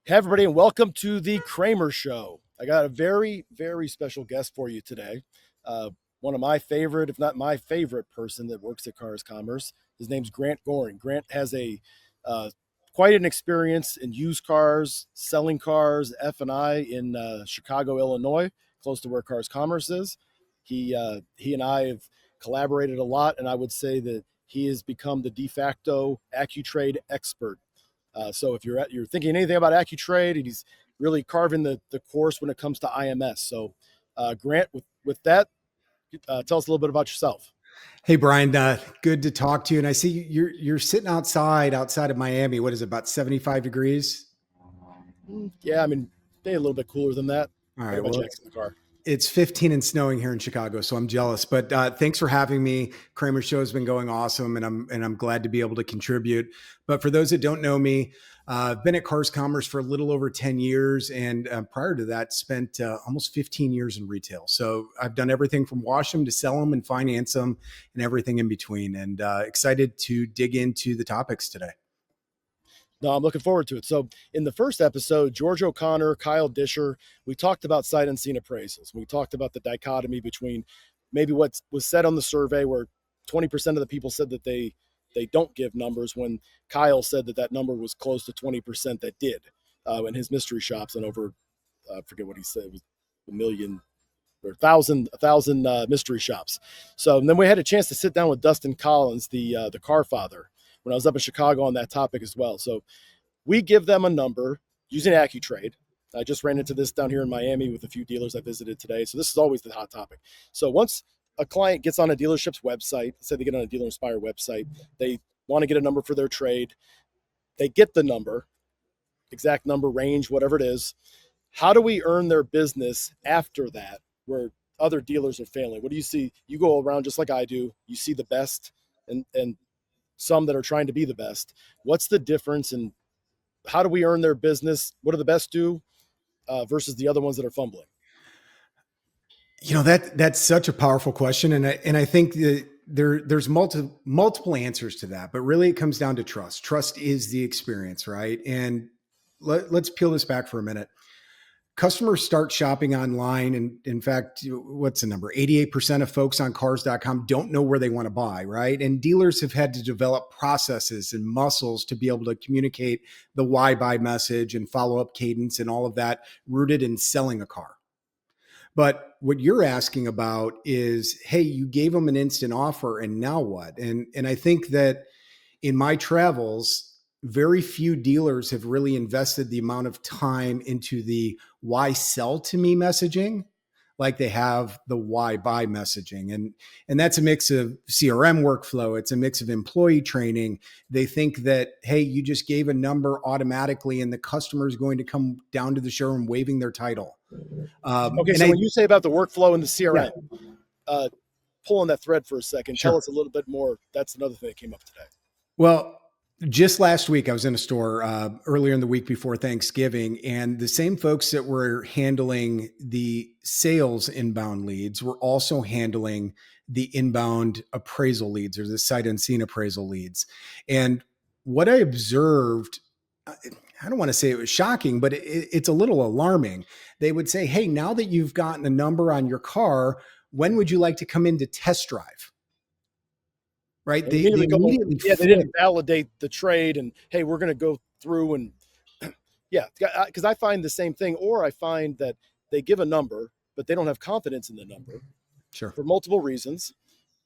Hey, everybody, and welcome to the Kramer Show. I got a very, very special guest for you today. One of my favorite, if not my favorite person that works at Cars Commerce. His name's Grant Georing. Grant has a quite an experience in used cars, selling cars, F&I in Chicago, Illinois, close to where Cars Commerce is. He and I have collaborated a lot, and I would say that he has become the de facto AccuTrade expert. So if you're thinking anything about AccuTrade, and he's really carving the course when it comes to IMS. So, Grant, with that, tell us a little bit about yourself. Hey Brian, good to talk to you. And I see you're sitting outside of Miami. What is it, about 75 degrees? Yeah, I mean, maybe a little bit cooler than that. All I right. got my Well, jacket in the car. it's 15 and snowing here in Chicago, so I'm jealous. But thanks for having me. Kramer Show has been going awesome, and I'm glad to be able to contribute. But for those that don't know me, I've been at Cars Commerce for a little over 10 years, and prior to that, spent almost 15 years in retail. So I've done everything from wash them to sell them and finance them, and everything in between. And excited to dig into the topics today. No, I'm looking forward to it. So, in the first episode, George O'Connor, Kyle Disher, we talked about sight unseen appraisals. We talked about the dichotomy between maybe what was said on the survey, where 20% of the people said that they don't give numbers, when Kyle said that that number was close to 20% that did in his mystery shops, and over I forget what he said, it was a million or a thousand mystery shops. So and then we had a chance to sit down with Dustin Collins, the car father, when I was up in Chicago on that topic as well. So we give them a number using AccuTrade. I just ran into this down here in Miami with a few dealers I visited today. So this is always the hot topic. So once a client gets on a dealership's website, say they get on a Dealer Inspire website, they want to get a number for their trade, they get the number, exact number, range, whatever it is. How do we earn their business after that, where other dealers are failing? What do you see? You go around just like I do. You see the best and some that are trying to be the best. What's the difference, and how do we earn their business? What do the best do versus the other ones that are fumbling? You know, that's such a powerful question, and I think that there's multiple answers to that, but really it comes down to trust. Trust is the experience, right? And let's peel this back for a minute. Customers start shopping online, and in fact, what's the number? 88% of folks on cars.com don't know where they want to buy, right? And dealers have had to develop processes and muscles to be able to communicate the why buy message and follow up cadence and all of that, rooted in selling a car. But what you're asking about is, hey, you gave them an instant offer and now what? And I think that in my travels, very few dealers have really invested the amount of time into the why sell to me messaging like they have the why buy messaging. And that's a mix of CRM workflow. It's a mix of employee training. They think that, hey, you just gave a number automatically and the customer is going to come down to the showroom waving their title. Okay, so when you say about the workflow and the CRM, pull on that thread for a second. Sure. Tell us a little bit more. That's another thing that came up today. Well, just last week, I was in a store earlier in the week before Thanksgiving, and the same folks that were handling the sales inbound leads were also handling the inbound appraisal leads, or the sight unseen appraisal leads. And what I observed, I don't want to say it was shocking, but it's a little alarming. They would say, hey, now that you've gotten a number on your car, when would you like to come in to test drive? Right? They immediately they didn't validate the trade and, hey, we're going to go through and because I find the same thing, or I find that they give a number, but they don't have confidence in the number for multiple reasons.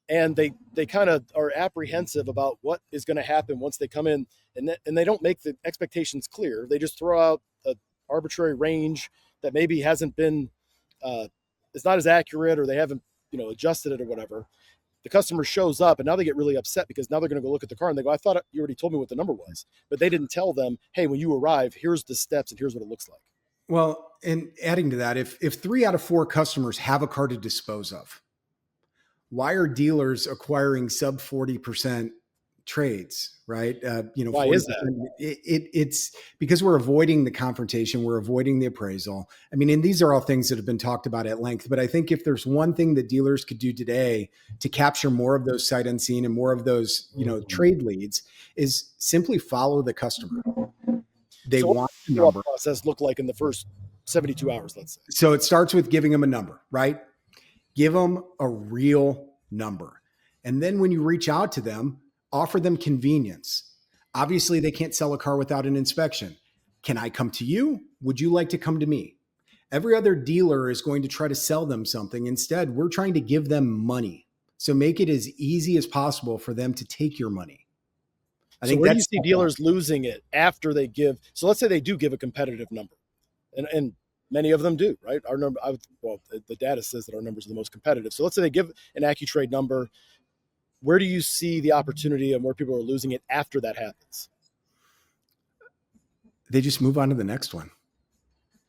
And they kind of are apprehensive about what is going to happen once they come in, and they don't make the expectations clear. They just throw out an arbitrary range that maybe hasn't been, it's not as accurate, or they haven't, adjusted it or whatever. The customer shows up and now they get really upset because now they're going to go look at the car and they go, I thought you already told me what the number was, but they didn't tell them, hey, when you arrive, here's the steps and here's what it looks like. Well, and adding to that, if 3 out of 4 customers have a car to dispose of, why are dealers acquiring sub 40% trades, right? Why is that? It's because we're avoiding the confrontation, we're avoiding the appraisal. I mean, and these are all things that have been talked about at length, but I think if there's one thing that dealers could do today to capture more of those sight unseen and more of those, trade leads, is simply follow the customer. They So what want does the the follow-up number. process look like in the first 72 hours, let's say? So it starts with giving them a number, right? Give them a real number. And then when you reach out to them, offer them convenience. Obviously, they can't sell a car without an inspection. Can I come to you? Would you like to come to me? Every other dealer is going to try to sell them something. Instead, we're trying to give them money. So make it as easy as possible for them to take your money. I So think where do you that's see step one. dealers losing it after they give? So let's say they do give a competitive number, and many of them do, right? Our number, well, the data says that our numbers are the most competitive. So let's say they give an AccuTrade number. Where do you see the opportunity and where people are losing it after that happens? They just move on to the next one.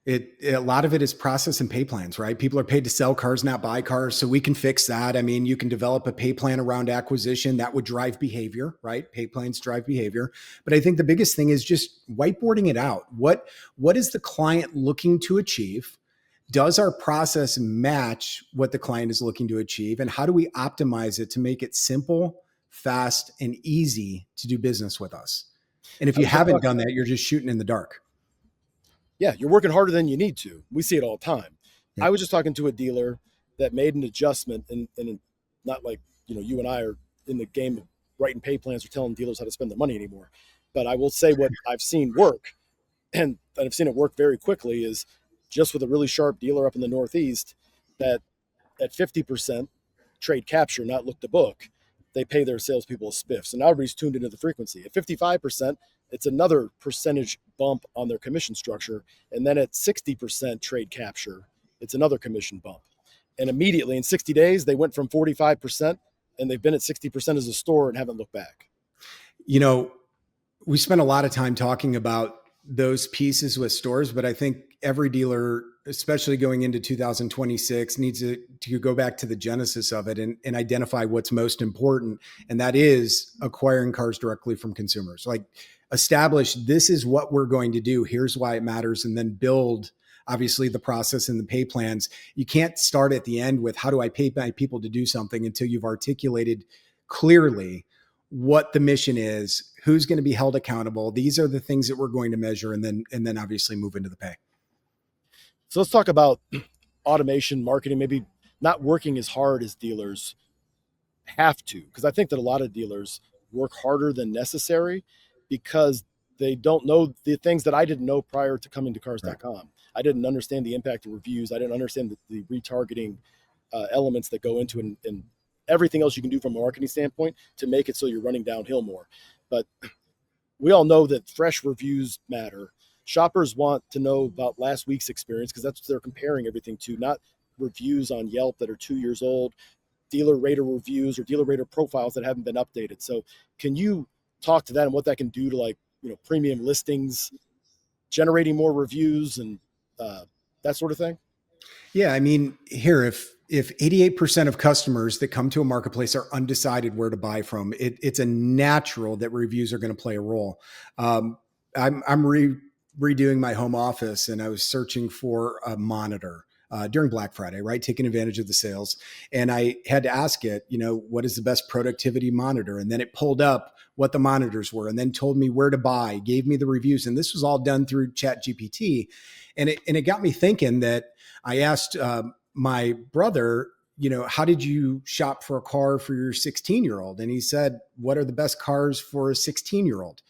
A lot of it is process and pay plans, right? People are paid to sell cars, not buy cars. So we can fix that. I mean, you can develop a pay plan around acquisition that would drive behavior, right? Pay plans drive behavior. But I think the biggest thing is just whiteboarding it out. What is the client looking to achieve? Does our process match what the client is looking to achieve? And how do we optimize it to make it simple, fast, and easy to do business with us? And if I you was just haven't talking, done that, you're just shooting in the dark. yeah, you're working harder than you need to. We see it all the time. I Yep. was just talking to a dealer that made an adjustment, and not like you and I are in the game of writing pay plans or telling dealers how to spend their money anymore. But I will say what I've seen work, and I've seen it work very quickly, is just with a really sharp dealer up in the Northeast that at 50% trade capture, not look to book, they pay their salespeople a spiff. So now everybody's tuned into the frequency. At 55%, it's another percentage bump on their commission structure. And then at 60% trade capture, it's another commission bump. And immediately in 60 days, they went from 45% and they've been at 60% as a store and haven't looked back. You know, we spent a lot of time talking about those pieces with stores, but I think every dealer, especially going into 2026, needs to go back to the genesis of it and identify what's most important. And that is acquiring cars directly from consumers. Like, establish this is what we're going to do. Here's why it matters. And then build, obviously, the process and the pay plans. You can't start at the end with how do I pay my people to do something until you've articulated clearly what the mission is, who's going to be held accountable. These are the things that we're going to measure, and then obviously move into the pay. So let's talk about automation, marketing, maybe not working as hard as dealers have to, because I think that a lot of dealers work harder than necessary because they don't know the things that I didn't know prior to coming to Right. cars.com. I didn't understand the impact of reviews. I didn't understand the retargeting elements that go into and everything else you can do from a marketing standpoint to make it so you're running downhill more. But we all know that fresh reviews matter. Shoppers want to know about last week's experience because that's what they're comparing everything to, not reviews on Yelp that are 2 years old, dealer rater reviews or dealer rater profiles that haven't been updated. So can you talk to that and what that can do to, like, premium listings, generating more reviews and that sort of thing? Yeah, I mean, here, if 88% of customers that come to a marketplace are undecided where to buy from, it's a natural that reviews are going to play a role. Um, I'm redoing my home office, and I was searching for a monitor during Black Friday, right? Taking advantage of the sales, and I had to ask it, what is the best productivity monitor? And then it pulled up what the monitors were, and then told me where to buy, gave me the reviews, and this was all done through Chat GPT, and it got me thinking that I asked my brother, how did you shop for a car for your 16-year-old? And he said, what are the best cars for a 16-year-old?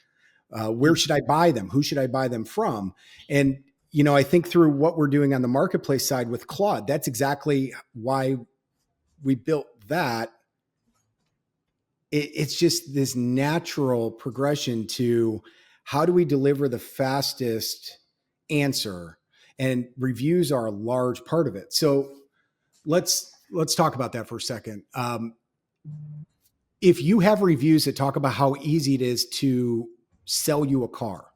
Where should I buy them? Who should I buy them from? And, I think through what we're doing on the marketplace side with Claude, that's exactly why we built that. It's just this natural progression to how do we deliver the fastest answer, and reviews are a large part of it. So let's talk about that for a second. If you have reviews that talk about how easy it is to sell you a car,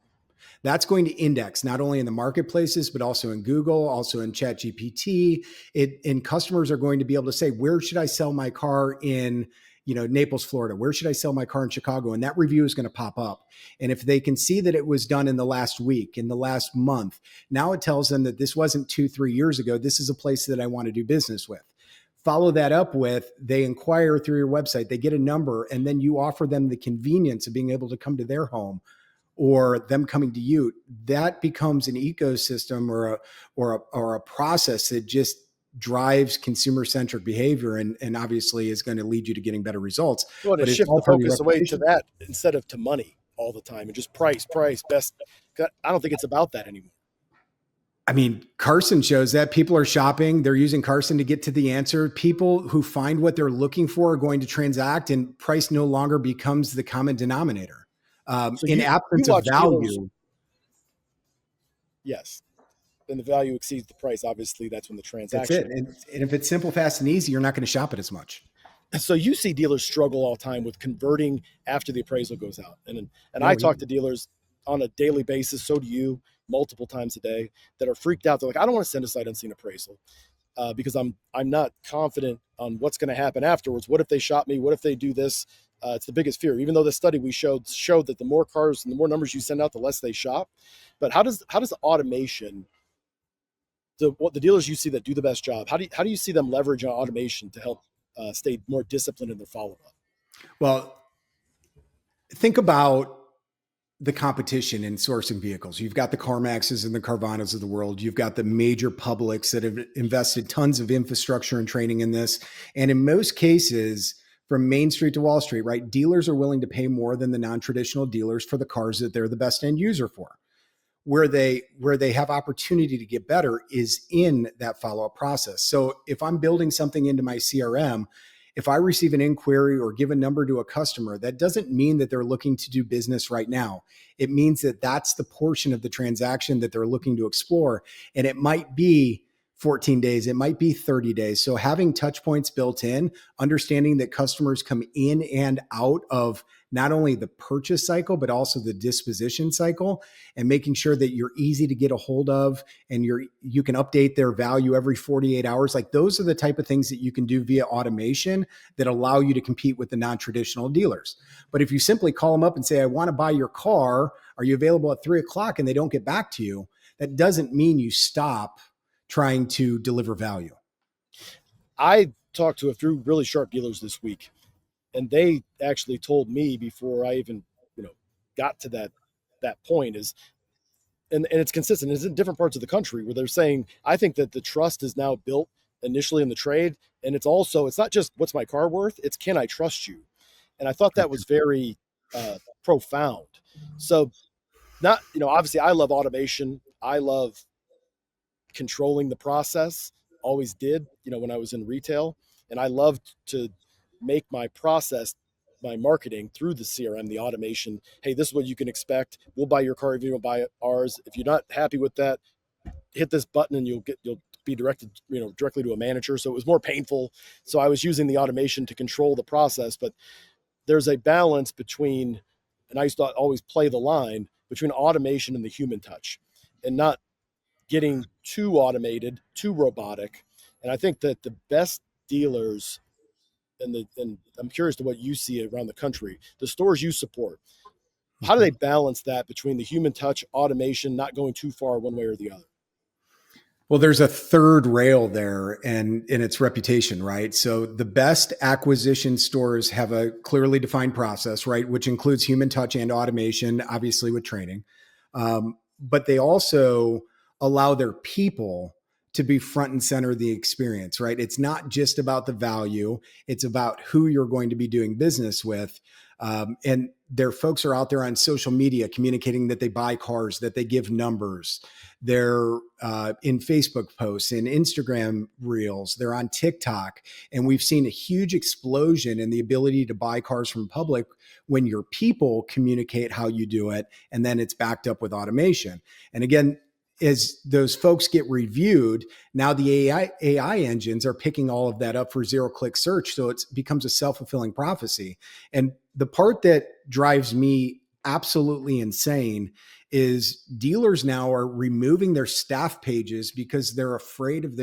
that's going to index not only in the marketplaces, but also in Google, also in ChatGPT. And customers are going to be able to say, where should I sell my car in, Naples, Florida? Where should I sell my car in Chicago? And that review is going to pop up. And if they can see that it was done in the last week, in the last month, now it tells them that this wasn't 2-3 years ago. This is a place that I want to do business with. Follow that up with, they inquire through your website, they get a number, and then you offer them the convenience of being able to come to their home or them coming to you, that becomes an ecosystem or a process that just drives consumer centric behavior and obviously is going to lead you to getting better results. Well, to But it's shift all the part of your focus away to reputation. that instead of to money all the time and just price, best. I don't think it's about that anymore. I mean, Carson shows that people are shopping. They're using Carson to get to the answer. People who find what they're looking for are going to transact, and price no longer becomes the common denominator. So In you absence of watch dealers, value, yes. Then the value exceeds the price. Obviously, that's when the that's it. transaction. And if it's simple, fast, and easy, you're not going to shop it as much. So you see dealers struggle all the time with converting after the appraisal goes out, and I Oh, yeah. talk to dealers on a daily basis. So do you, multiple times a day, that are freaked out. They're like, I don't want to send a sight unseen appraisal because I'm not confident on what's going to happen afterwards. What if they shop me? What if they do this? It's the biggest fear. Even though the study we showed that the more cars and the more numbers you send out, the less they shop. But how does automation, the dealers you see that do the best job, how do you see them leverage on automation to help stay more disciplined in their follow up? Well, think about the competition in sourcing vehicles. You've got the CarMaxes and the Carvanas of the world. You've got the major publics that have invested tons of infrastructure and training in this. And in most cases, from Main Street to Wall Street, right, dealers are willing to pay more than the non-traditional dealers for the cars that they're the best end user for. Where they have opportunity to get better is in that follow-up process. So if I'm building something into my CRM, if I receive an inquiry or give a number to a customer, that doesn't mean that they're looking to do business right now. It means that that's the portion of the transaction that they're looking to explore. And it might be 14 days, it might be 30 days. So having touch points built in, understanding that customers come in and out of not only the purchase cycle, but also the disposition cycle, and making sure that you're easy to get a hold of and you can update their value every 48 hours. Like those are the type of things that you can do via automation that allow you to compete with the non-traditional dealers. But if you simply call them up and say, I want to buy your car, are you available at 3 o'clock? And they don't get back to you, that doesn't mean you stop trying to deliver value. I talked to a few really sharp dealers this week, and they actually told me before I even you know got to that point is, and it's consistent. It's in different parts of the country where they're saying, I think that the trust is now built initially in the trade, and it's not just what's my car worth, it's can I trust you. And I thought that was very profound. So not obviously I love automation. I love controlling the process, always did, when I was in retail. And I loved to make my process, my marketing through the CRM, the automation. Hey, this is what you can expect. We'll buy your car if you don't buy ours. If you're not happy with that, hit this button and you'll be directed, directly to a manager. So it was more painful. So I was using the automation to control the process, but there's a balance between, and I used to always play the line between automation and the human touch, and not getting too automated, too robotic. And I think that the best dealers and I'm curious to what you see around the country, the stores you support, how do they balance that between the human touch, automation, not going too far one way or the other? Well, there's a third rail there and in its reputation, right? So the best acquisition stores have a clearly defined process, right? Which includes human touch and automation, obviously with training. But they also allow their people to be front and center of the experience, right? It's not just about the value, it's about who you're going to be doing business with. And their folks are out there on social media communicating that they buy cars, that they give numbers. They're in Facebook posts, in Instagram reels, they're on TikTok. And we've seen a huge explosion in the ability to buy cars from public when your people communicate how you do it. And then it's backed up with automation. And again, as those folks get reviewed, now the AI engines are picking all of that up for zero click search. So it becomes a self-fulfilling prophecy. And the part that drives me absolutely insane is dealers now are removing their staff pages because they're afraid of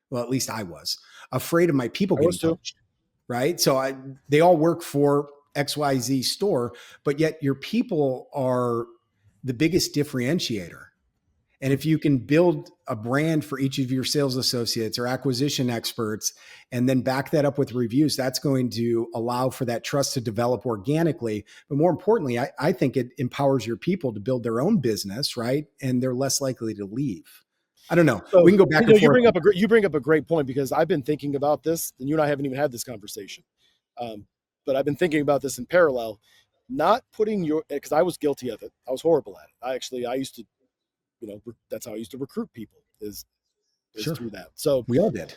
well, at least I was afraid of my people I was getting too. poached, right? So they all work for XYZ store, but yet your people are the biggest differentiator. And if you can build a brand for each of your sales associates or acquisition experts and then back that up with reviews, that's going to allow for that trust to develop organically. But more importantly, I think it empowers your people to build their own business, right? And they're less likely to leave. I don't know. So We can go back and you forth. bring up a great point, because I've been thinking about this, and you and I haven't even had this conversation. Um, but I've been thinking about this in parallel, not putting your, because I was guilty of it. I was horrible at it. I used to, that's how I used to recruit people, is Sure. through that. So We all did.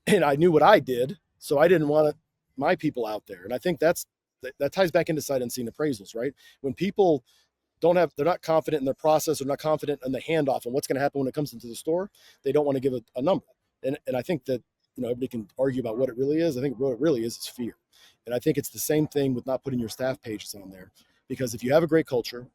and I knew what I did, so I didn't want my people out there. And I think that ties back into sight unseen appraisals, right? When people they're not confident in their process, they're not confident in the handoff and what's going to happen when it comes into the store, they don't want to give a number. And I think that, everybody can argue about what it really is. I think what it really is fear. And I think it's the same thing with not putting your staff pages on there, because if you have a great culture,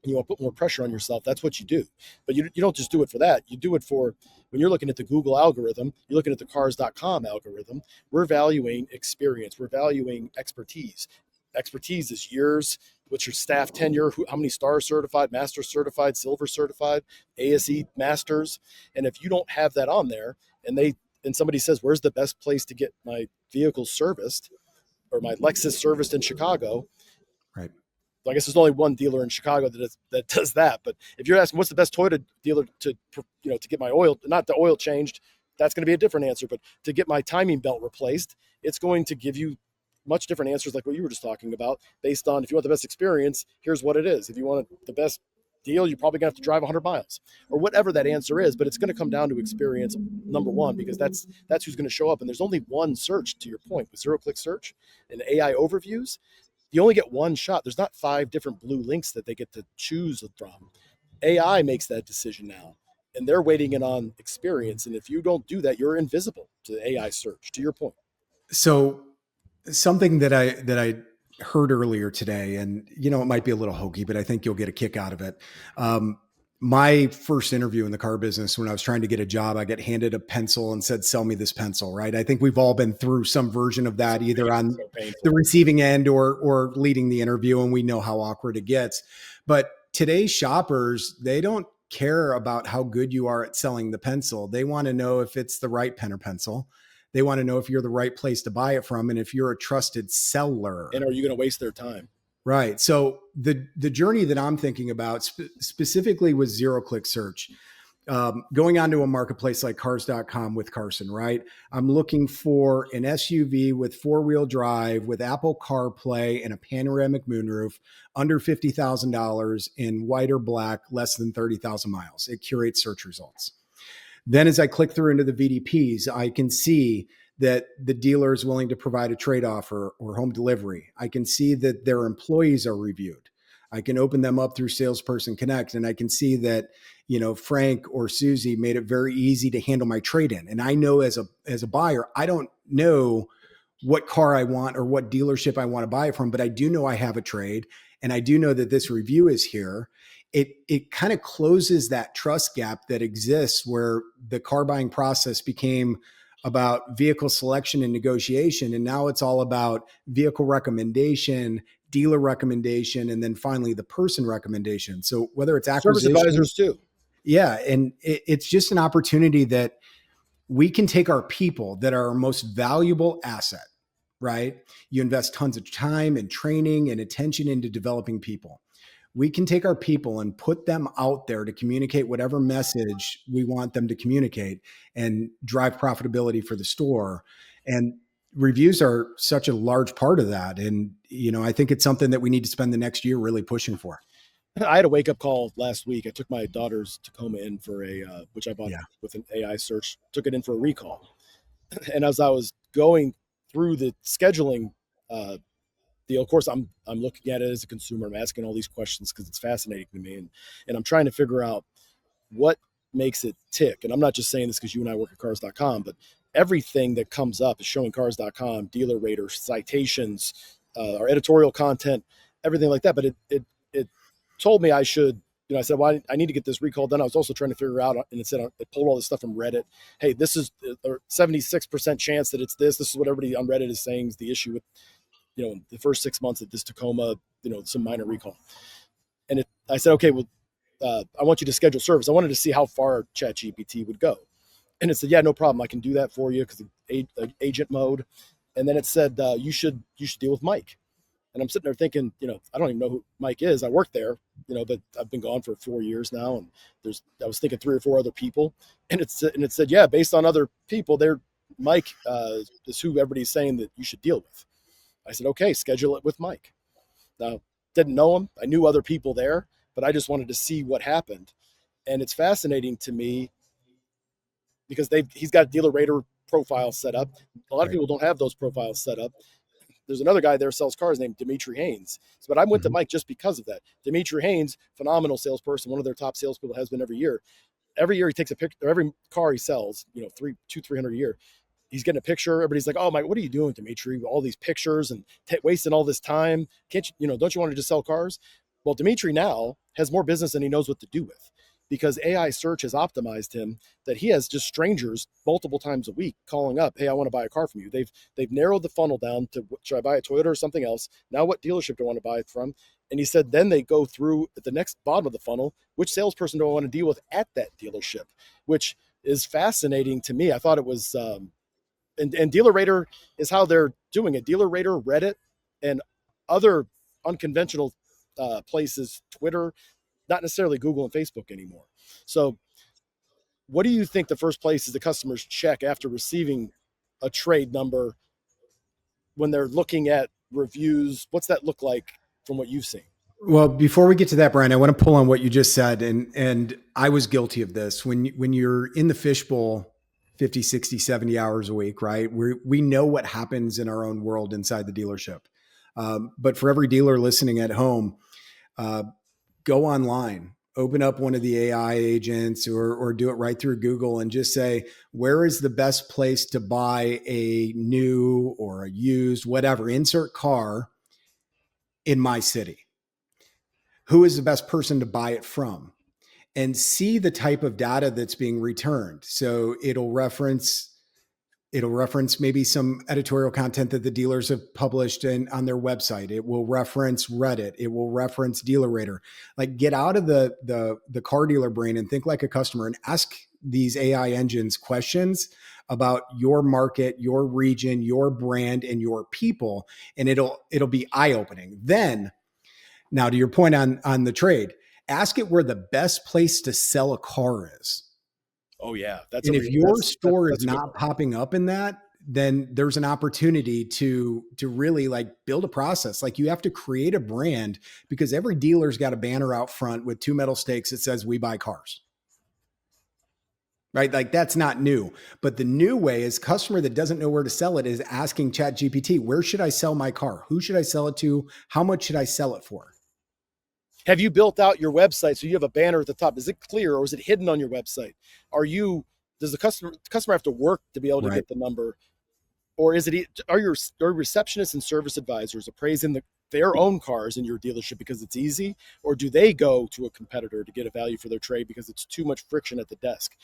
you want to put more pressure on yourself, that's what you do. But you don't just do it for that. You do it for, when you're looking at the Google algorithm, you're looking at the cars.com algorithm, we're valuing experience, we're valuing expertise. Expertise is years, what's your staff tenure, how many stars certified, master certified, silver certified, ASE masters. And if you don't have that on there, and somebody says, where's the best place to get my vehicle serviced or my Lexus serviced in Chicago? Right. I guess there's only one dealer in Chicago that does that. But if you're asking what's the best Toyota dealer to get my oil, not the oil changed, that's going to be a different answer. But to get my timing belt replaced, it's going to give you much different answers, like what you were just talking about, based on, if you want the best experience, here's what it is. If you want the best deal, you're probably going to have to drive 100 miles or whatever that answer is. But it's going to come down to experience, number one, because that's who's going to show up. And there's only one search, to your point, with zero-click search and AI overviews. You only get one shot. There's not 5 different blue links that they get to choose from. AI makes that decision now, and they're weighting it on experience. And if you don't do that, you're invisible to the AI search, to your point. So something that I heard earlier today, and it might be a little hokey, but I think you'll get a kick out of it. My first interview in the car business, when I was trying to get a job, I got handed a pencil and said, "Sell me this pencil." Right? I think we've all been through some version of that, either on the receiving end or leading the interview, and we know how awkward it gets. But today's shoppers, they don't care about how good you are at selling the pencil. They want to know if it's the right pen or pencil. They want to know if you're the right place to buy it from and if you're a trusted seller. And are you going to waste their time? Right. So the journey that I'm thinking about specifically was zero-click search. Going onto a marketplace like cars.com with Carson, right? I'm looking for an SUV with 4-wheel drive, with Apple CarPlay and a panoramic moonroof, under $50,000 in white or black, less than 30,000 miles. It curates search results. Then as I click through into the VDPs, I can see that the dealer is willing to provide a trade offer or home delivery. I can see that their employees are reviewed. I can open them up through Salesperson Connect, and I can see that, Frank or Susie made it very easy to handle my trade-in. And I know as a buyer, I don't know what car I want or what dealership I want to buy it from, but I do know I have a trade, and I do know that this review is here. It kind of closes that trust gap that exists where the car buying process became about vehicle selection and negotiation. And now it's all about vehicle recommendation, dealer recommendation, and then finally the person recommendation. So whether it's acquisition, service advisors too. Yeah. And it's just an opportunity that we can take our people that are our most valuable asset, right? You invest tons of time and training and attention into developing people. We can take our people and put them out there to communicate whatever message we want them to communicate and drive profitability for the store. And reviews are such a large part of that. And, I think it's something that we need to spend the next year really pushing for. I had a wake up call last week. I took my daughter's Tacoma in for which I bought with an AI search, took it in for a recall. And as I was going through the scheduling deal, of course, I'm looking at it as a consumer. I'm asking all these questions because it's fascinating to me. And I'm trying to figure out what makes it tick. And I'm not just saying this because you and I work at cars.com, but everything that comes up is showing cars.com, dealer raters, citations, our editorial content, everything like that. But it told me I should, I said, well, I need to get this recall done. I was also trying to figure out, and it pulled all this stuff from Reddit. Hey, this is a 76% chance that it's this. This is what everybody on Reddit is saying is the issue with, the first 6 months of this Tacoma, some minor recall. And I said, okay, well, I want you to schedule service. I wanted to see how far ChatGPT would go. And it said, yeah, no problem. I can do that for you because agent mode. And then it said, you should deal with Mike. And I'm sitting there thinking, I don't even know who Mike is. I work there, but I've been gone for 4 years now. And I was thinking 3 or 4 other people. And it said, yeah, based on other people, Mike is who everybody's saying that you should deal with. I said, okay, schedule it with Mike. Now, didn't know him. I knew other people there, but I just wanted to see what happened. And it's fascinating to me because he's got dealer rater profiles set up. A lot of Right. people don't have those profiles set up. There's another guy there sells cars named Dimitri Haynes. But I went to Mhm. Mike just because of that. Dimitri Haynes, phenomenal salesperson, one of their top salespeople, has been every year. Every year he takes a picture. Every car he sells, 300 a year, he's getting a picture. Everybody's like, "Oh my, what are you doing, Dimitri? All these pictures and wasting all this time. Can't you, don't you want to just sell cars?" Well, Dimitri now has more business than he knows what to do with because AI search has optimized him that he has just strangers multiple times a week calling up, "Hey, I want to buy a car from you." They've narrowed the funnel down to, should I buy a Toyota or something else? Now, what dealership do I want to buy it from? And he said, then they go through at the next bottom of the funnel, which salesperson do I want to deal with at that dealership, which is fascinating to me. I thought it was and Dealer Rater is how they're doing it. Dealer Rater, Reddit, and other unconventional places, Twitter, not necessarily Google and Facebook anymore. So, what do you think the first place is the customers check after receiving a trade number when they're looking at reviews? What's that look like from what you've seen? Well, before we get to that, Brian, I want to pull on what you just said. And I was guilty of this. When you're in the fishbowl 50, 60, 70 hours a week, right? We know what happens in our own world inside the dealership. But for every dealer listening at home, uh, go online, open up one of the AI agents or do it right through Google and just say, where is the best place to buy a new or a used, whatever, insert car in my city? Who is the best person to buy it from? And see the type of data that's being returned. So it'll reference maybe some editorial content that the dealers have published on their website. It will reference Reddit. It will reference DealerRater. Like, get out of the car dealer brain and think like a customer and ask these AI engines questions about your market, your region, your brand, and your people, and it'll be eye opening. Then, now to your point on the trade, ask it where the best place to sell a car is. Oh yeah, that's And a if your store is that's a good not one. popping up in that, then there's an opportunity to really like build a process. Like, you have to create a brand because every dealer's got a banner out front with two metal stakes that says "We buy cars." Right? Like, that's not new. But the new way is customer that doesn't know where to sell it is asking ChatGPT, where should I sell my car? Who should I sell it to? How much should I sell it for? Have you built out your website so you have a banner at the top? Is it clear or is it hidden on your website? Are you Does the customer have to work to be able to Right. get the number, or are receptionists and service advisors appraising their own cars in your dealership because it's easy, or do they go to a competitor to get a value for their trade because it's too much friction at the desk?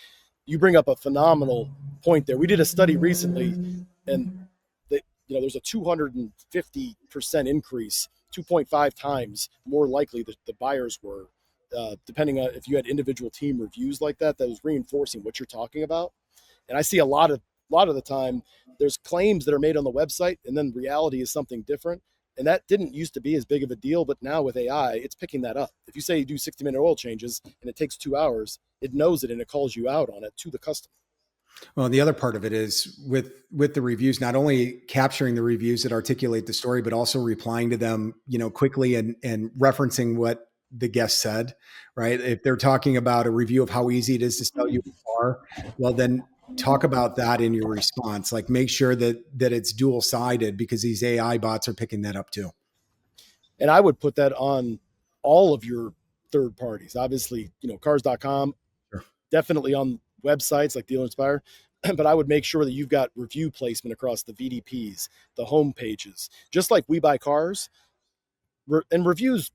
You bring up a phenomenal point there. We did a study recently, and there's a 250% increase, 2.5 times more likely that the buyers were, depending on if you had individual team reviews like that. That was reinforcing what you're talking about. And I see a lot of the time there's claims that are made on the website, and then reality is something different. And that didn't used to be as big of a deal, but now with AI, it's picking that up. If you say you do 60-minute oil changes and it takes 2 hours, it knows it and it calls you out on it to the customer. Well, the other part of it is with the reviews, not only capturing the reviews that articulate the story, but also replying to them, quickly and referencing what the guest said, right? If they're talking about a review of how easy it is to sell you a car, well, then talk about that in your response. Like, make sure that it's dual sided because these AI bots are picking that up too. And I would put that on all of your third parties. Obviously, cars.com, Sure. definitely on websites like Dealer Inspire, but I would make sure that you've got review placement across the VDPs, the home pages, just like We Buy Cars. And reviews,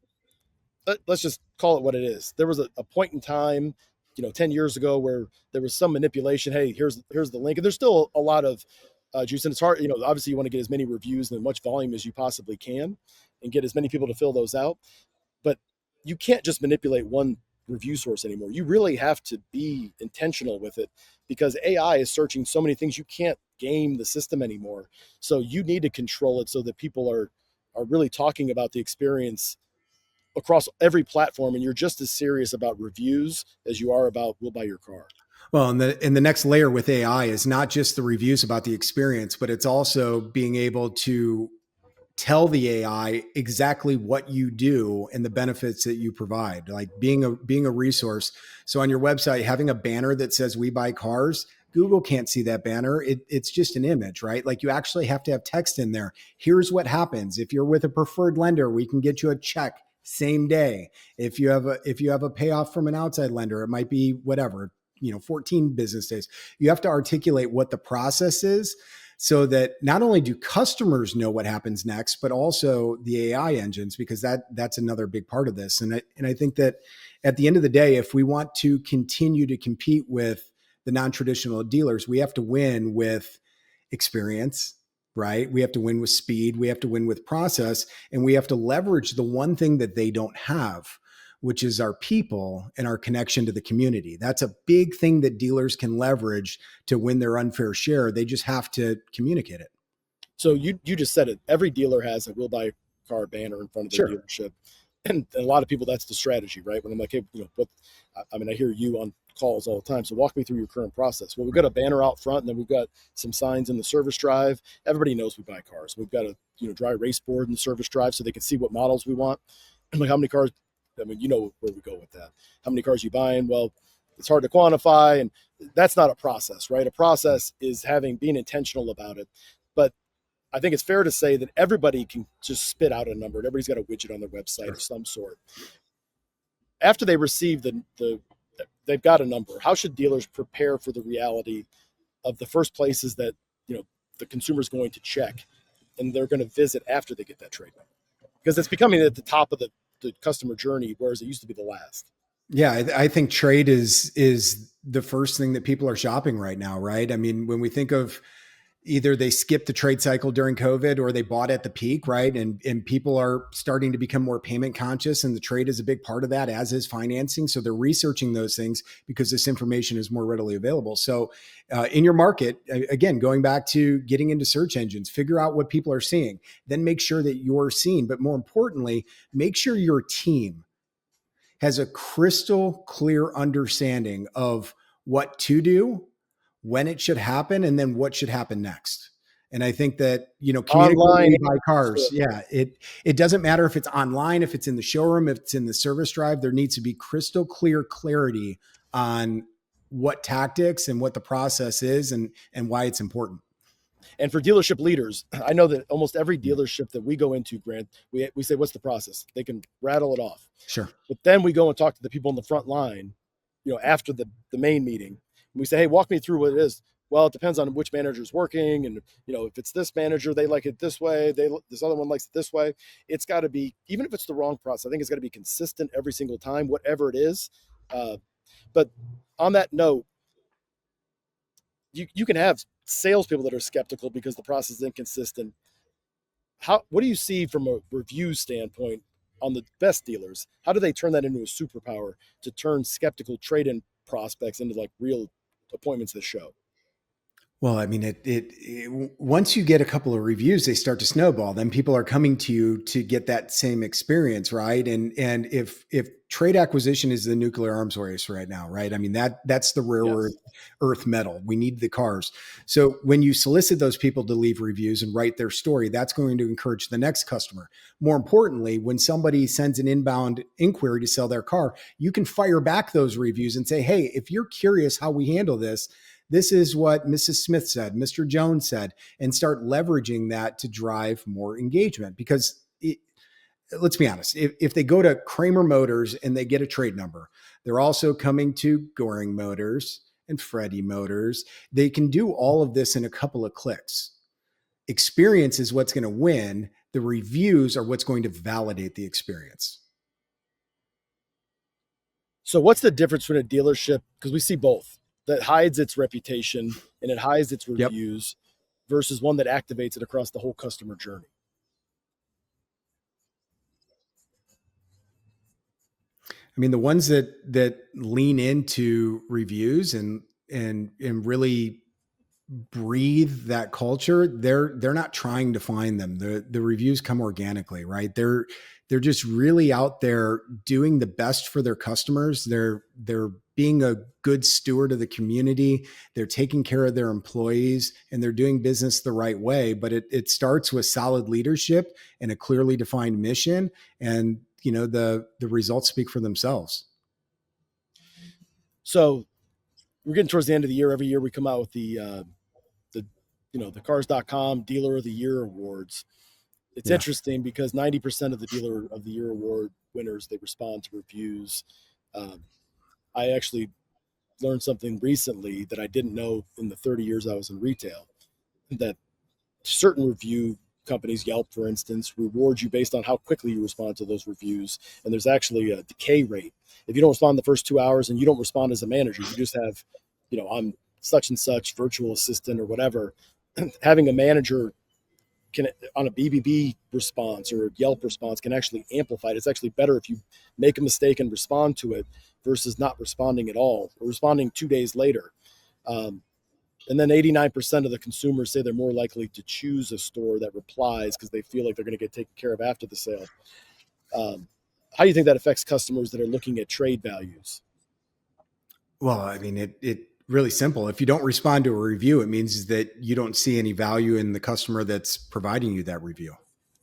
let's just call it what it is. There was a point in time, 10 years ago where there was some manipulation. Hey, here's the link. And there's still a lot of juice. And it's hard, obviously you want to get as many reviews and as much volume as you possibly can and get as many people to fill those out. But you can't just manipulate one review source anymore. You really have to be intentional with it because AI is searching so many things. You can't game the system anymore. So you need to control it so that people are really talking about the experience across every platform, and you're just as serious about reviews as you are about we'll buy your car. Well, and the next layer with AI is not just the reviews about the experience, but it's also being able to tell the AI exactly what you do and the benefits that you provide, like being a resource. So on your website, having a banner that says "We buy cars," Google can't see that banner. It's just an image, right? Like you actually have to have text in there. Here's what happens if you're with a preferred lender. We can get you a check same day. If you have a payoff from an outside lender, it might be whatever, 14 business days. You have to articulate what the process is so that not only do customers know what happens next, but also the AI engines, because that's another big part of this. And I think that at the end of the day, if we want to continue to compete with the non-traditional dealers, we have to win with experience, right? We have to win with speed. We have to win with process, and we have to leverage the one thing that they don't have, which is our people and our connection to the community. That's a big thing that dealers can leverage to win their unfair share. They just have to communicate it. So you just said it. Every dealer has a "We'll Buy Car" banner in front of their Sure. dealership, and a lot of people, that's the strategy, right? When I'm like, hey, what? I mean, I hear you on calls all the time. So walk me through your current process. Well, we've got a banner out front, and then we've got some signs in the service drive. Everybody knows we buy cars. We've got a dry erase board in the service drive so they can see what models we want. And like, how many cars? I mean, you know where we go with that. How many cars you buying? Well, it's hard to quantify, and that's not a process, right? A process is being intentional about it. But I think it's fair to say that everybody can just spit out a number. Everybody's got a widget on their website Sure. of some sort. After they receive they've got a number. How should dealers prepare for the reality of the first places that the consumer's going to check and they're going to visit after they get that trade number? Because it's becoming at the top of the customer journey, whereas it used to be the last. Yeah, I think trade is the first thing that people are shopping right now, right? I mean, when we think of either they skipped the trade cycle during COVID or they bought at the peak, right? And people are starting to become more payment conscious, and the trade is a big part of that, as is financing. So they're researching those things because this information is more readily available. So in your market, again, going back to getting into search engines, figure out what people are seeing, then make sure that you're seen. But more importantly, make sure your team has a crystal clear understanding of what to do, when it should happen, and then what should happen next. And I think that, communicating Online. we buy cars, yeah, it doesn't matter if it's online, if it's in the showroom, if it's in the service drive, there needs to be crystal clear clarity on what tactics and what the process is and why it's important. And for dealership leaders, I know that almost every dealership that we go into, Grant, we say, what's the process? They can rattle it off. Sure. But then we go and talk to the people in the front line, after the main meeting. And we say, hey, walk me through what it is. Well, it depends on which manager's working. And, if it's this manager, they like it this way. This other one likes it this way. It's got to be, even if it's the wrong process, I think it's got to be consistent every single time, whatever it is. But on that note, you can have salespeople that are skeptical because the process is inconsistent. What do you see from a review standpoint on the best dealers? How do they turn that into a superpower to turn skeptical trade-in prospects into like real appointments that show? Well, I mean, once you get a couple of reviews, they start to snowball. Then people are coming to you to get that same experience, right? And if trade acquisition is the nuclear arms race right now, right? I mean, that's the rare Yes. earth metal. We need the cars. So when you solicit those people to leave reviews and write their story, that's going to encourage the next customer. More importantly, when somebody sends an inbound inquiry to sell their car, you can fire back those reviews and say, hey, if you're curious how we handle this is what Mrs. Smith said, Mr. Jones said, and start leveraging that to drive more engagement. Because let's be honest, if they go to Kramer Motors and they get a trade number, they're also coming to Georing Motors and Freddie Motors. They can do all of this in a couple of clicks. Experience is what's going to win. The reviews are what's going to validate the experience. So what's the difference between a dealership, because we see both, that hides its reputation and it hides its Yep. reviews versus one that activates it across the whole customer journey? I mean, the ones that lean into reviews and really breathe that culture, they're not trying to find them. The reviews come organically, right? They're just really out there doing the best for their customers. They're being a good steward of the community. They're taking care of their employees, and they're doing business the right way. But it starts with solid leadership and a clearly defined mission. And the results speak for themselves. So we're getting towards the end of the year. Every year we come out with the the Cars.com Dealer of the Year awards. It's Yeah. interesting because 90% of the Dealer of the Year award winners, they respond to reviews. Um, I actually learned something recently that I didn't know in the 30 years I was in retail, that certain review companies, Yelp, for instance, reward you based on how quickly you respond to those reviews. And there's actually a decay rate. If you don't respond in the first 2 hours and you don't respond as a manager, you just have, I'm such and such virtual assistant or whatever. Having a manager can, on a BBB response or a Yelp response, can actually amplify it. It's actually better if you make a mistake and respond to it versus not responding at all or responding 2 days later. Um, and then 89% of the consumers say they're more likely to choose a store that replies because they feel like they're going to get taken care of after the sale. Um, how do you think that affects customers that are looking at trade values? Well, I mean, it really simple. If you don't respond to a review, it means that you don't see any value in the customer that's providing you that review.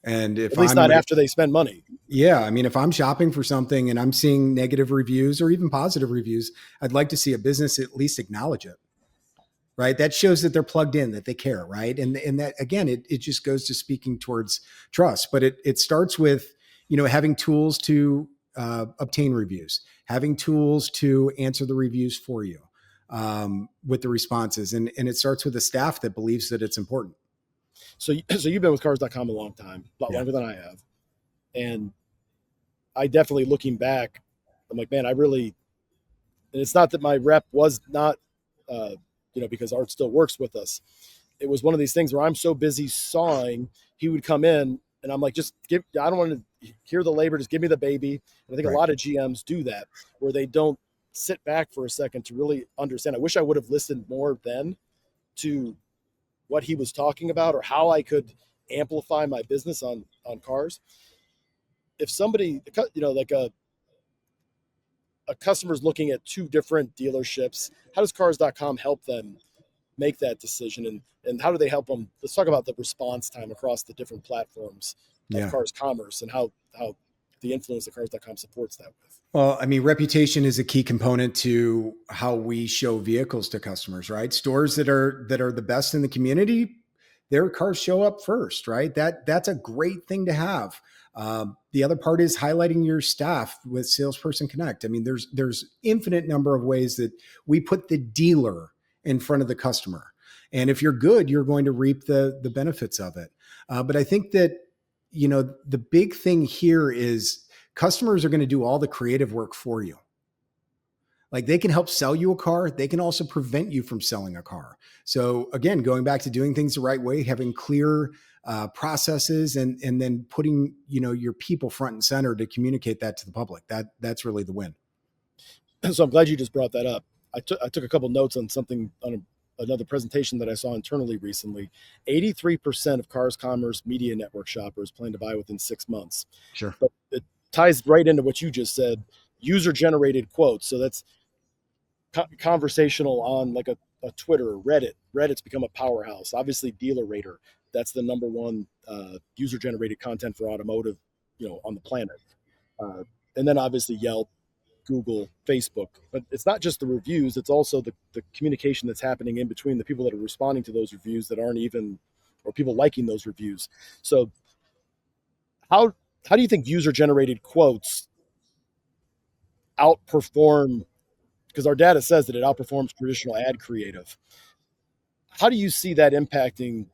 And At if least I'm not after they spend money. yeah, I mean, if I'm shopping for something and I'm seeing negative reviews or even positive reviews, I'd like to see a business at least acknowledge it. Right. That shows that they're plugged in, that they care. Right. And that, again, it just goes to speaking towards trust. But it starts with, having tools to obtain reviews, having tools to answer the reviews for you with the responses. And it starts with a staff that believes that it's important. So you've been with Cars.com a long time, a lot Yeah. longer than I have. And I definitely, looking back, I'm like, man, I really, and it's not that my rep was not, uh, because Art still works with us. It was one of these things where I'm so busy sawing, he would come in and I'm like, just give, I don't want to hear the labor, just give me the baby. And I think a Right. lot of GMs do that, where they don't sit back for a second to really understand. I wish I would have listened more then to what he was talking about or how I could amplify my business on cars. If somebody, like a customer's looking at two different dealerships, how does Cars.com help them make that decision, and how do they help them? Let's talk about the response time across the different platforms of Yeah. Cars Commerce and how the influence that Cars.com supports that with. Well, I mean, reputation is a key component to how we show vehicles to customers, right? Stores that are the best in the community, their cars show up first, right? That's a great thing to have. The other part is highlighting your staff with Salesperson Connect. I mean, there's infinite number of ways that we put the dealer in front of the customer, and if you're good, you're going to reap the benefits of it. But I think that the big thing here is customers are going to do all the creative work for you. Like, they can help sell you a car. They can also prevent you from selling a car. So again, going back to doing things the right way, having clear processes, and then putting, your people front and center to communicate that to the public. That's really the win. So I'm glad you just brought that up. I took a couple notes on something on another presentation that I saw internally recently. 83% of Cars Commerce Media Network shoppers plan to buy within 6 months. Sure. But it ties right into what you just said, user generated quotes. So that's conversational on like a Twitter, Reddit. Reddit's become a powerhouse. Obviously, Dealer Rater, that's the number one user generated content for automotive, on the planet. Uh, and then obviously Yelp, Google, Facebook. But it's not just the reviews, it's also the communication that's happening in between the people that are responding to those reviews that aren't even, or people liking those reviews. So how do you think user generated quotes outperform, because our data says that it outperforms traditional ad creative? How do you see that impacting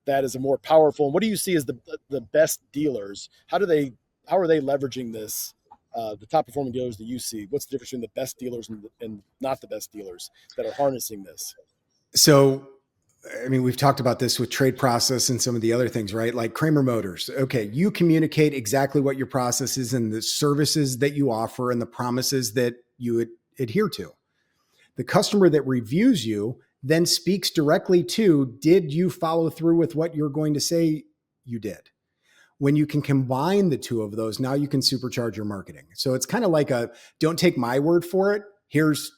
that as a more powerful, and what do you see as the best dealers? How are they leveraging this? The top performing dealers that you see, what's the difference between the best dealers and not the best dealers that are harnessing this? So I mean, we've talked about this with trade process and some of the other things, right? Like Kramer Motors. Okay, you communicate exactly what your process is and the services that you offer and the promises that you adhere to. The customer that reviews you then speaks directly to, did you follow through with what you're going to say you did? When you can combine the two of those, now you can supercharge your marketing. So it's kind of like a, don't take my word for it. Here's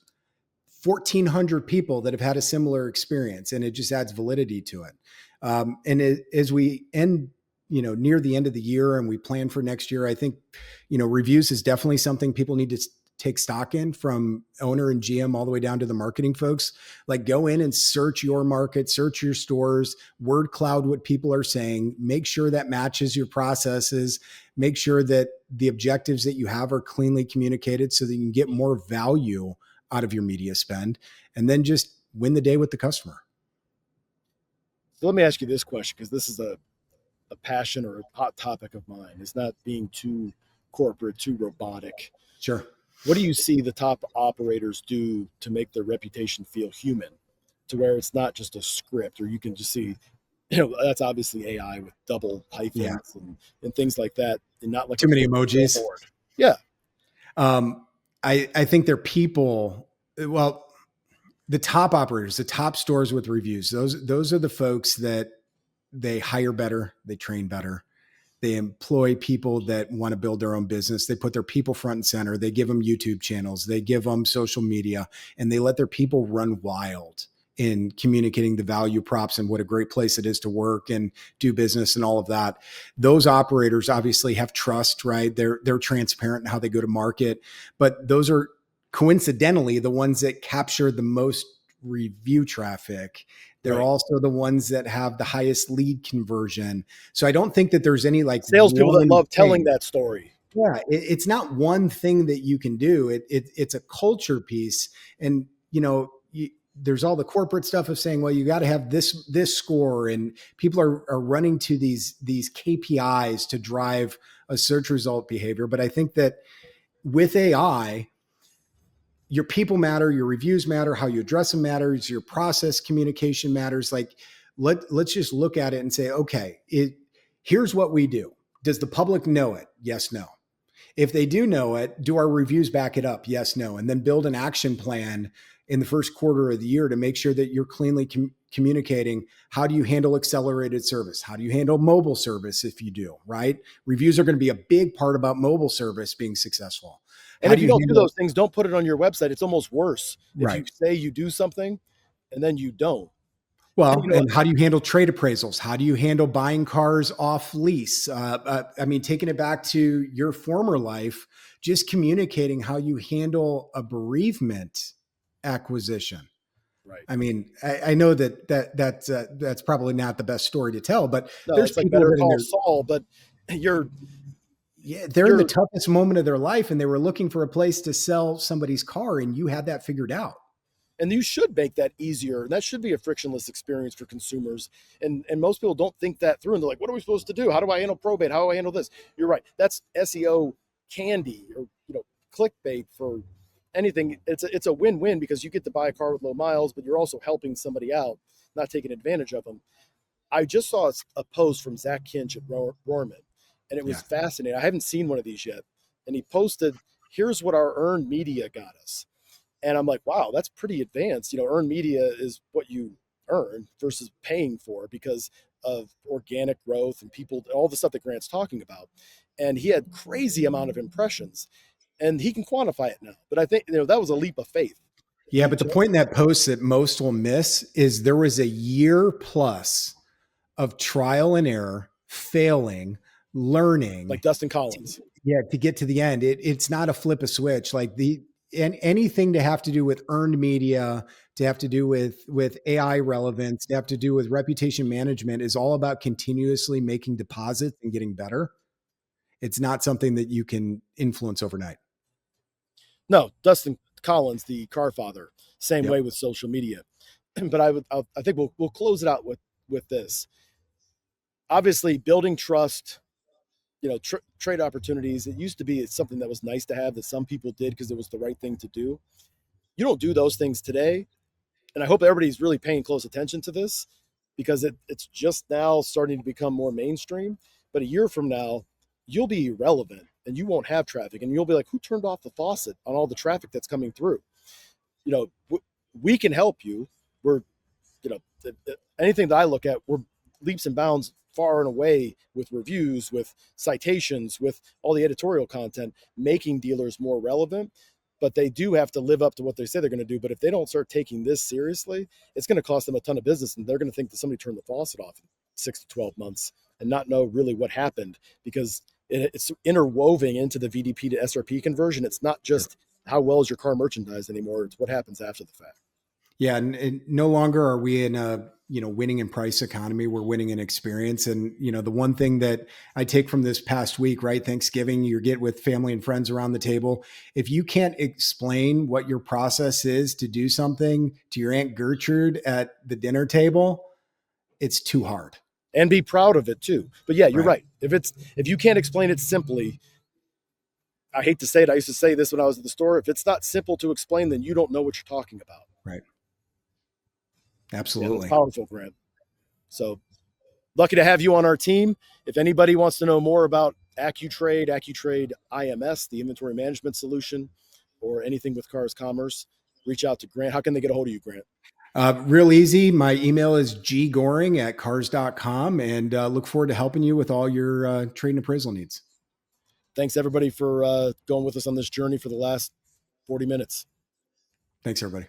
1,400 people that have had a similar experience, and it just adds validity to it. As we end, near the end of the year and we plan for next year, I think, reviews is definitely something people need to take stock in, from owner and GM all the way down to the marketing folks. Like, go in and search your market, search your stores, word cloud what people are saying, make sure that matches your processes, make sure that the objectives that you have are cleanly communicated so that you can get more value out of your media spend, and then just win the day with the customer. So let me ask you this question, because this is a passion or a hot topic of mine. It's not being too corporate, too robotic. Sure. What do you see the top operators do to make their reputation feel human, to where it's not just a script, or you can just see, that's obviously AI with double Yeah. hyphens and things like that, and not like Too many emojis. billboard. Yeah. I think they're people. Well, the top operators, the top stores with reviews, those are the folks that they hire better, they train better, they employ people that want to build their own business. They put their people front and center. They give them YouTube channels. They give them social media, and they let their people run wild in communicating the value props and what a great place it is to work and do business and all of that. Those operators obviously have trust, right? They're transparent in how they go to market, but those are coincidentally the ones that capture the most review traffic. They're Right. also the ones that have the highest lead conversion. So I don't think that there's any like Salespeople that one love telling thing. that story. Yeah, it's not one thing that you can do. It's a culture piece, and there's all the corporate stuff of saying, well, you got to have this score, and people are running to these KPIs to drive a search result behavior. But I think that with AI, your people matter, your reviews matter, how you address them matters, your process communication matters. Like, let's just look at it and say, okay, here's what we do. Does the public know it? Yes, no. If they do know it, do our reviews back it up? Yes, no. And then build an action plan in the first quarter of the year to make sure that you're cleanly communicating. How do you handle accelerated service? How do you handle mobile service if you do, right? Reviews are going to be a big part about mobile service being successful. And How if do you you don't do handle, those things, don't put it on your website. It's almost worse if you right? say you do something and then you don't. And Well, and how do you handle trade appraisals? How do you handle buying cars off lease? I mean, taking it back to your former life, just communicating how you handle a bereavement acquisition. right. I mean, I know that's probably not the best story to tell, but No, there's it's like people Better that in Call their Saul, but you're they're in the you're toughest moment of their life, and they were looking for a place to sell somebody's car, and you had that figured out. and you should make that easier. And that should be a frictionless experience for consumers. And most people don't think that through, and they're like, what are we supposed to do? How do I handle probate? How do I handle this? You're right. That's SEO candy, or clickbait for anything. It's a win-win, because you get to buy a car with low miles, but you're also helping somebody out, not taking advantage of them. I just saw a post from Zach Kinch at Rohrman, and it was Yeah. fascinating. I haven't seen one of these yet. And he posted, here's what our earned media got us. And I'm like, wow, that's pretty advanced. Earned media is what you earn versus paying for, because of organic growth and people, all the stuff that Grant's talking about. And he had crazy amount of impressions, and he can quantify it now. But I think, that was a leap of faith. Yeah, He but the point just, in that post that most will miss is there was a year plus of trial and error, failing, like learning. Dustin Collins. Yeah, to get to the end. It's not a flip a switch. Like and anything to have to do with earned media, to have to do with AI relevance, to have to do with reputation management is all about continuously making deposits and getting better. It's not something that you can influence overnight. No, Dustin Collins, the car father, same Yep. way with social media. But I think we'll close it out with this. Obviously, building trust, trade opportunities. It used to be something that was nice to have, that some people did because it was the right thing to do. You don't do those things today. and I hope everybody's really paying close attention to this because it's just now starting to become more mainstream. But a year from now, you'll be irrelevant and you won't have traffic, and you'll be like, who turned off the faucet on all the traffic that's coming through? You know, we can help you. We're, you know, anything that I look at, we're leaps and bounds far and away with reviews, with citations, with all the editorial content, making dealers more relevant. But they do have to live up to what they say they're going to do. But if they don't start taking this seriously, it's going to cost them a ton of business, and they're going to think that somebody turned the faucet off in 6 to 12 months and not know really what happened, because it's interwoven into the VDP to SRP conversion. It's not Sure. just how well is your car merchandised anymore. It's what happens after the fact. Yeah, and no longer are we in a winning in price economy. We're winning in experience. And the one thing that I take from this past week, right? Thanksgiving, you get with family and friends around the table. If you can't explain what your process is to do something to your Aunt Gertrude at the dinner table, it's too hard. And be proud of it too. But yeah, you're Right. right. If you can't explain it simply, I hate to say it, I used to say this when I was at the store. If it's not simple to explain, then you don't know what you're talking about. Right. Yeah, that's Absolutely. powerful, Grant. So lucky to have you on our team. If anybody wants to know more about AccuTrade IMS, the inventory management solution, or anything with Cars Commerce, reach out to Grant. How can they get a hold of you, Grant? Real easy. My email is ggoring@cars.com, and look forward to helping you with all your trade and appraisal needs. Thanks, everybody, for going with us on this journey for the last 40 minutes. Thanks, everybody.